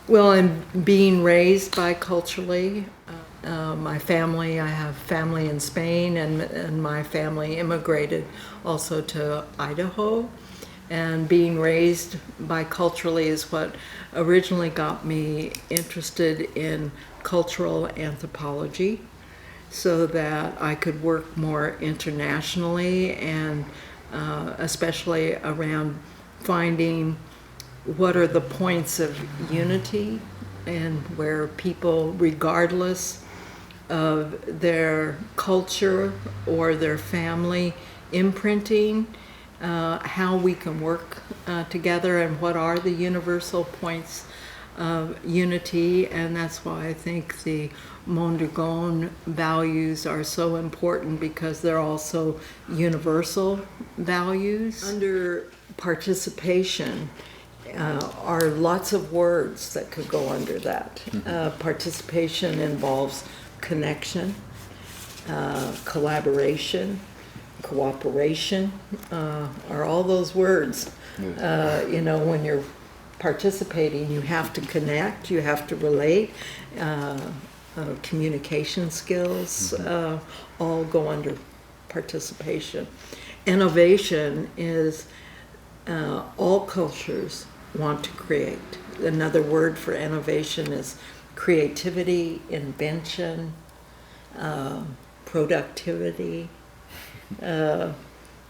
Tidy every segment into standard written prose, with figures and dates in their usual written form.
Well, and being raised biculturally, my family, I have family in Spain, and my family immigrated also to Idaho. And being raised biculturally is what originally got me interested in cultural anthropology, so that I could work more internationally and especially around finding what are the points of unity and where people, regardless of their culture or their family imprinting, how we can work together and what are the universal points of unity. And that's why I think the Mondragon values are so important, because they're also universal values. Under participation, are lots of words that could go under that. Participation involves connection, collaboration, cooperation, are all those words. When you're participating, you have to connect, you have to relate, communication skills, all go under participation. Innovation is all cultures want to create. Another word for innovation is creativity, invention, productivity,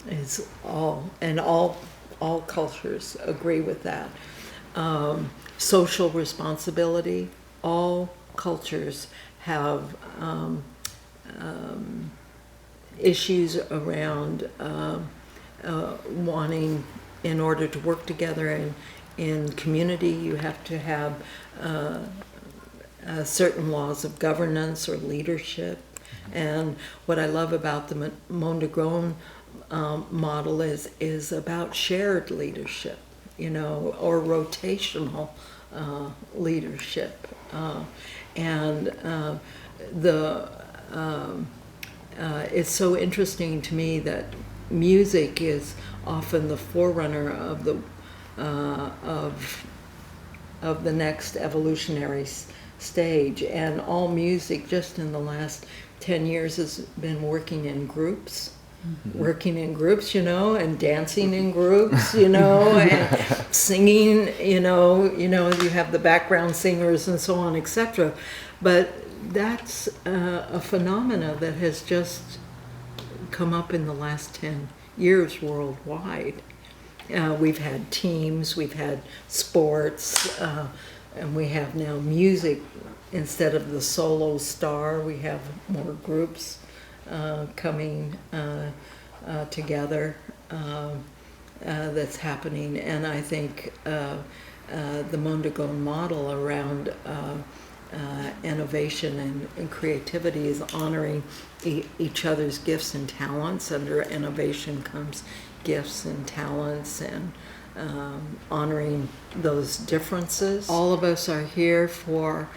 is all, and all cultures agree with that. Social responsibility, all cultures have issues around wanting, in order to work together in community, you have to have certain laws of governance or leadership. And what I love about the Mondragon model is about shared leadership, or rotational leadership. It's so interesting to me that music is often the forerunner of the next evolutionary stage, and all music just in the last 10 years has been working in groups, and dancing in groups, and singing, you have the background singers and so on, etc. But that's a phenomena that has just come up in the last 10 years worldwide. We've had teams, we've had sports, and we have now music. Instead of the solo star, we have more groups coming together that's happening. And I think the Mondragon model around innovation and creativity is honoring each other's gifts and talents. Under innovation comes gifts and talents, and honoring those differences. All of us are here for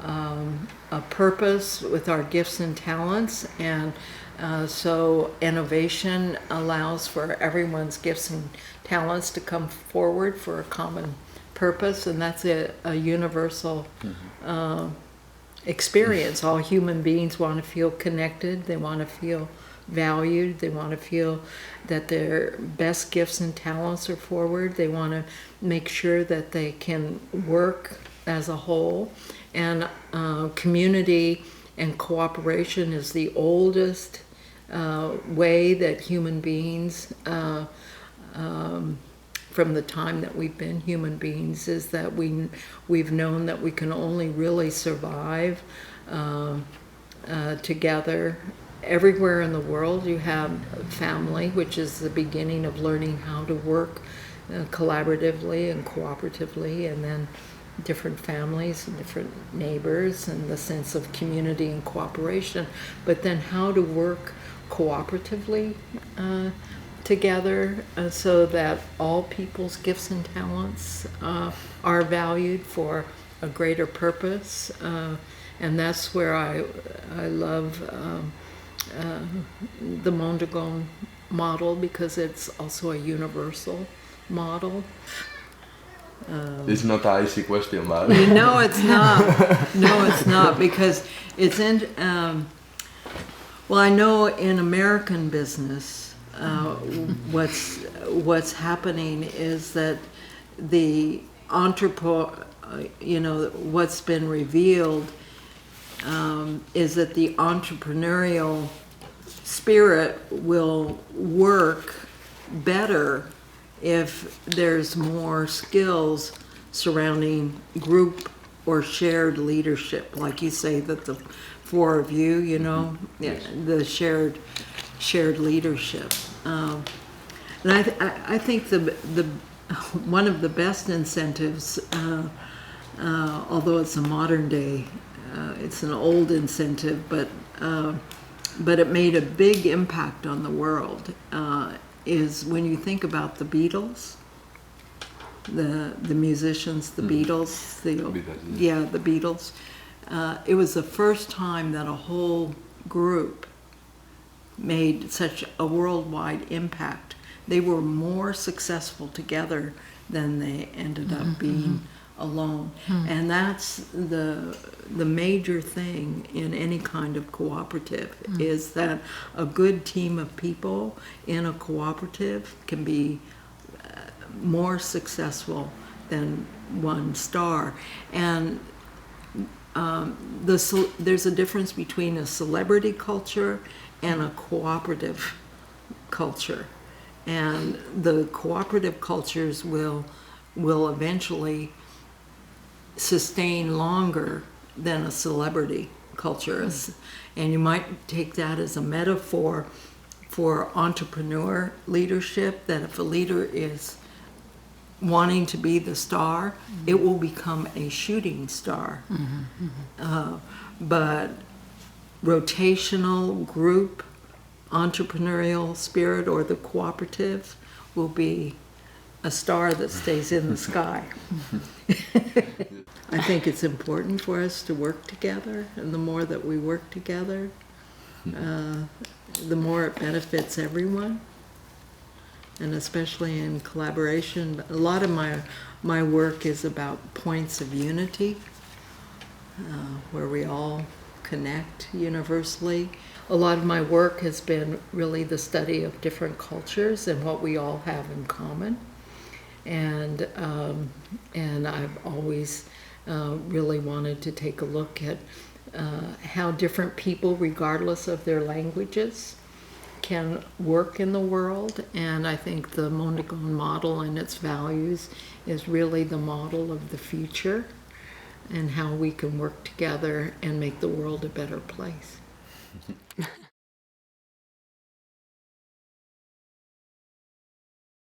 a purpose with our gifts and talents, and so innovation allows for everyone's gifts and talents to come forward for a common purpose, and that's a universal experience. All human beings want to feel connected, they want to feel valued, they want to feel that their best gifts and talents are forward, they want to make sure that they can work as a whole. And community and cooperation is the oldest way that human beings, from the time that we've been human beings, is that we've known that we can only really survive together. Everywhere in the world you have family, which is the beginning of learning how to work collaboratively and cooperatively, and then different families and different neighbors and the sense of community and cooperation. But then how to work cooperatively together so that all people's gifts and talents are valued for a greater purpose. And that's where I love the Mondragon model, because it's also a universal model. It's not an easy question, but No, it's not. No, it's not, because it's in. Well, I know in American business, what's happening is that the what's been revealed is that the entrepreneurial spirit will work better if there's more skills surrounding group or shared leadership, like you say that the four of you, Yes. the shared leadership. And I think the one of the best incentives, although it's a modern day, it's an old incentive, but it made a big impact on the world. Is when you think about the Beatles, the musicians, the Beatles, the Beatles. It was the first time that a whole group made such a worldwide impact. They were more successful together than they ended up being alone. And that's the major thing in any kind of cooperative, is that a good team of people in a cooperative can be more successful than one star. And there's a difference between a celebrity culture and a cooperative culture. And the cooperative cultures will eventually sustain longer than a celebrity culture. And you might take that as a metaphor for entrepreneur leadership, that if a leader is wanting to be the star, it will become a shooting star. But rotational group entrepreneurial spirit, or the cooperative, will be a star that stays in the sky. I think it's important for us to work together, and the more that we work together, the more it benefits everyone, and especially in collaboration. A lot of my work is about points of unity, where we all connect universally. A lot of my work has been really the study of different cultures and what we all have in common. And I've always really wanted to take a look at how different people, regardless of their languages, can work in the world. And I think the Mondragon model and its values is really the model of the future, and how we can work together and make the world a better place.